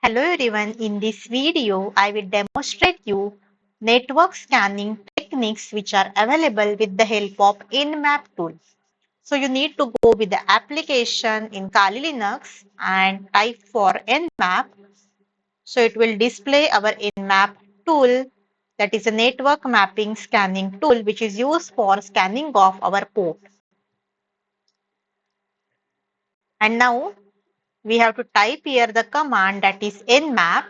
Hello everyone, in this video I will demonstrate you network scanning techniques which are available with the help of NMap tool. So you need to go with the application in Kali Linux and type for NMap. So it will display our NMap tool, that is a network mapping scanning tool which is used for scanning of our port. And now we have to type here the command, that is nmap.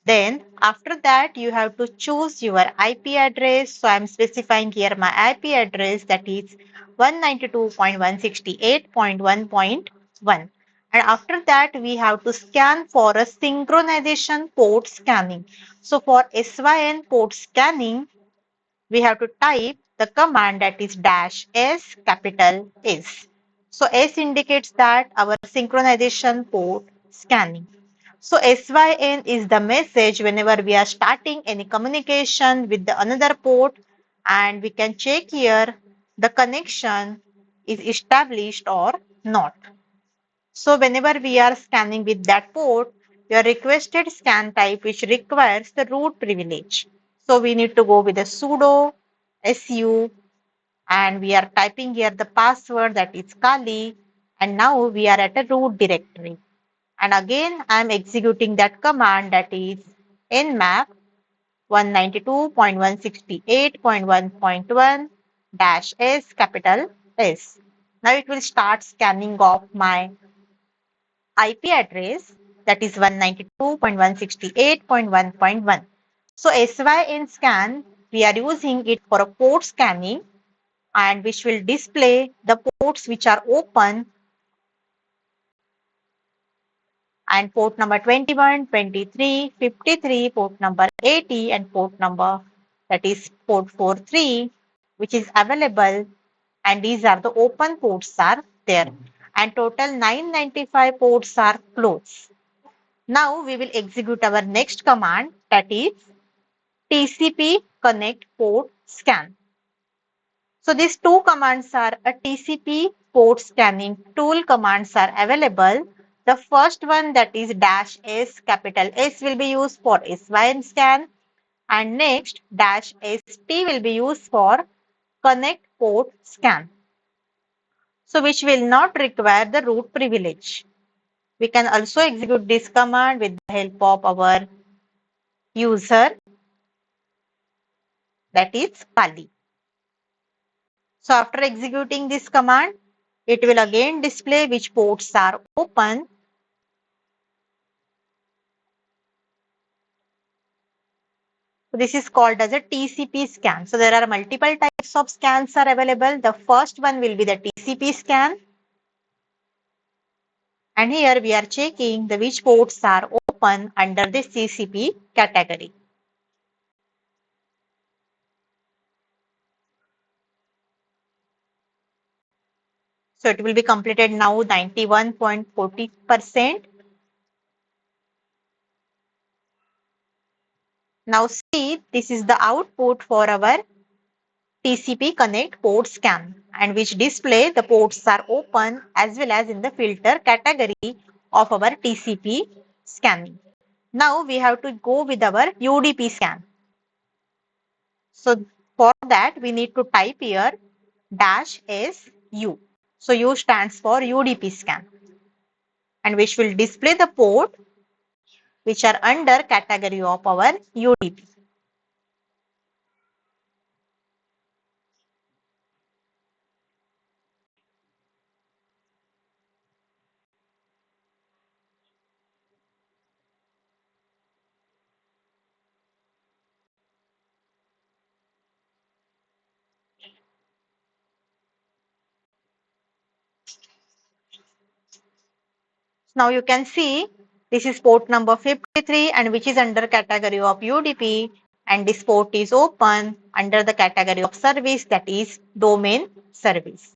Then after that you have to choose your IP address. So I am specifying here my IP address, that is 192.168.1.1. And after that we have to scan for a synchronization port scanning. So for SYN port scanning we have to type the command, that is -S capital S. So S indicates that our synchronization port scanning. So SYN is the message whenever we are starting any communication with the another port, and we can check here the connection is established or not. So whenever we are scanning with that port, your requested scan type which requires the root privilege. So we need to go with the sudo su, and we are typing here the password, that is Kali, and now we are at a root directory. And again I am executing that command, that is nmap 192.168.1.1 -S capital S. Now it will start scanning of my IP address, that is 192.168.1.1. So SYN scan, we are using it for a port scanning, and which will display the ports which are open, and port number 21, 23, 53, port number 80, and port number, that is port 43, which is available, and these are the open ports are there, and total 995 ports are closed. Now we will execute our next command, that is TCP connect port scan. So these two commands are a TCP port scanning tool commands are available. The first one, that is -S capital S, will be used for SYN scan, and next -ST will be used for connect port scan. So which will not require the root privilege. We can also execute this command with the help of our user, that is Kali. So after executing this command, it will again display which ports are open. So this is called as a TCP scan. So there are multiple types of scans are available. The first one will be the TCP scan. And here we are checking the which ports are open under this TCP category. So it will be completed now 91.40%. Now see, this is the output for our TCP connect port scan, and which display the ports are open as well as in the filter category of our TCP scanning. Now we have to go with our UDP scan. So for that we need to type here -SU. So U stands for UDP scan, and which will display the port which are under category of our UDP. Now you can see this is port number 53, and which is under category of UDP, and this port is open under the category of service, that is domain service.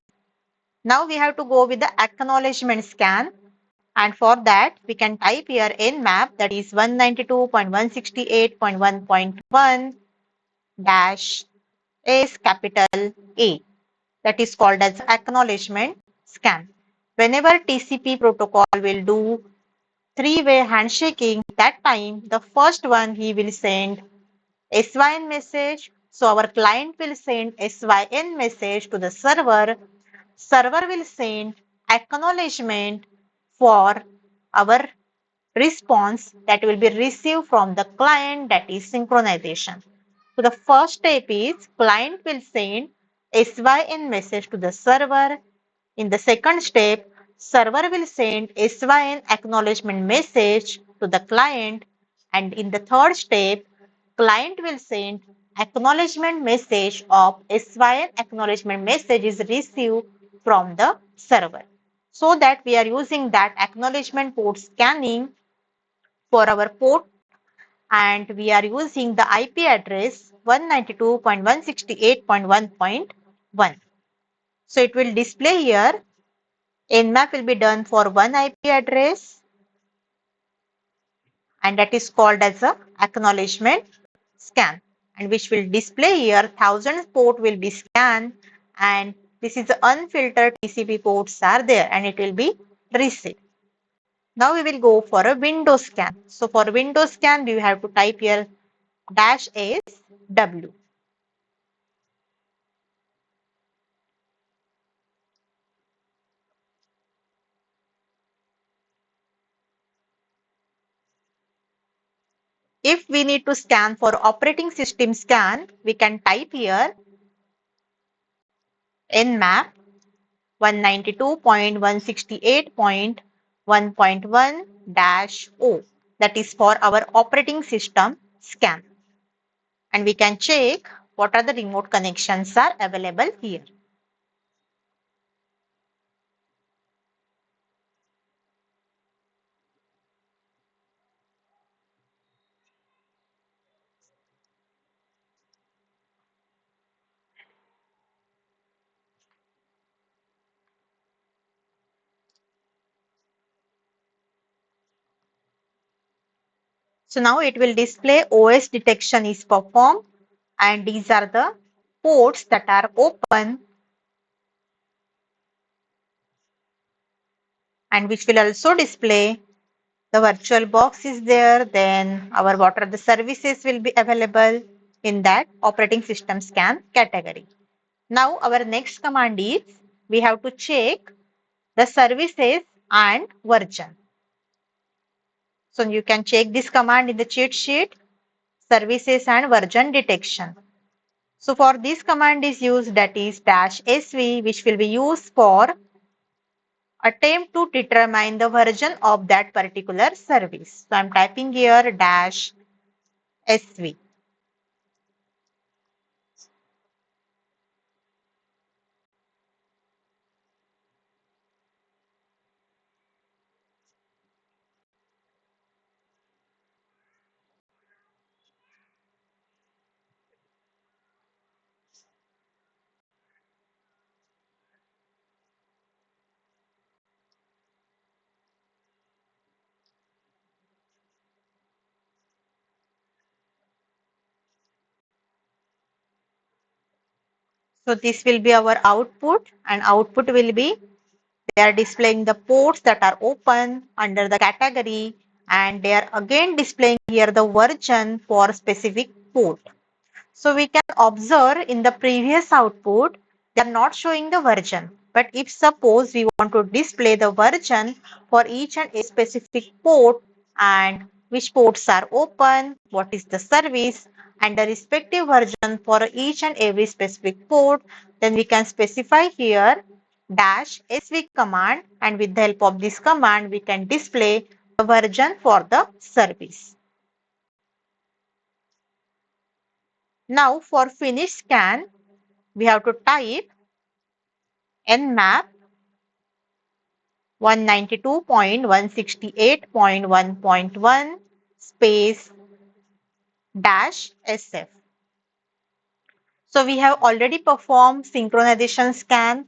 Now we have to go with the acknowledgement scan, and for that we can type here nmap, that is 192.168.1.1 -S capital A, that is called as acknowledgement scan. Whenever TCP protocol will do three-way handshaking, that time the first one he will send SYN message. So our client will send SYN message to the server. Server will send acknowledgement for our response that will be received from the client, that is synchronization. So the first step is client will send SYN message to the server. In the second step, server will send SYN acknowledgement message to the client. And in the third step, client will send acknowledgement message of SYN acknowledgement message is received from the server. So that we are using that acknowledgement port scanning for our port, and we are using the IP address 192.168.1.1. So it will display here NMap will be done for one IP address, and that is called as a acknowledgement scan, and which will display here 1000 port will be scanned, and this is the unfiltered TCP ports are there and it will be received. Now we will go for a window scan. So for window scan, you have to type here -SW. If we need to scan for operating system scan, we can type here NMap 192.168.1.1-O. That is for our operating system scan. And we can check what are the remote connections are available here. So now it will display OS detection is performed, and these are the ports that are open, and which will also display the virtual box is there, then our what are the services will be available in that operating system scan category. Now our next command is we have to check the services and version. So you can check this command in the cheat sheet, services and version detection. So for this command is used, that is -sv, which will be used for attempt to determine the version of that particular service. So I'm typing here -sv. So this will be our output, and output will be they are displaying the ports that are open under the category, and they are again displaying here the version for specific port. So we can observe in the previous output, they are not showing the version. But if suppose we want to display the version for each and a specific port, and which ports are open, what is the service, and the respective version for each and every specific port, then we can specify here -sv command, and with the help of this command, we can display the version for the service. Now for finish scan, we have to type NMap 192.168.1.1 space -SF. So we have already performed synchronization scan,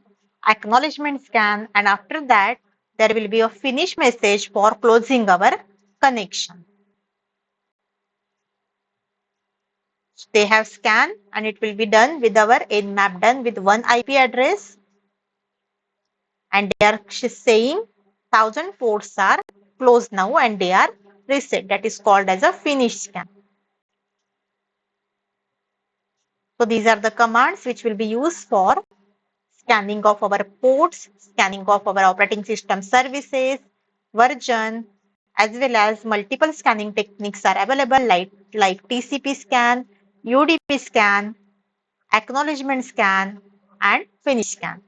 acknowledgement scan, and after that there will be a finish message for closing our connection. They have scanned and it will be done with our NMap done with one IP address, and they are saying 1000 ports are closed now and they are reset. That is called as a finish scan. So these are the commands which will be used for scanning of our ports, scanning of our operating system services, version, as well as multiple scanning techniques are available like TCP scan, UDP scan, acknowledgement scan, and finish scan.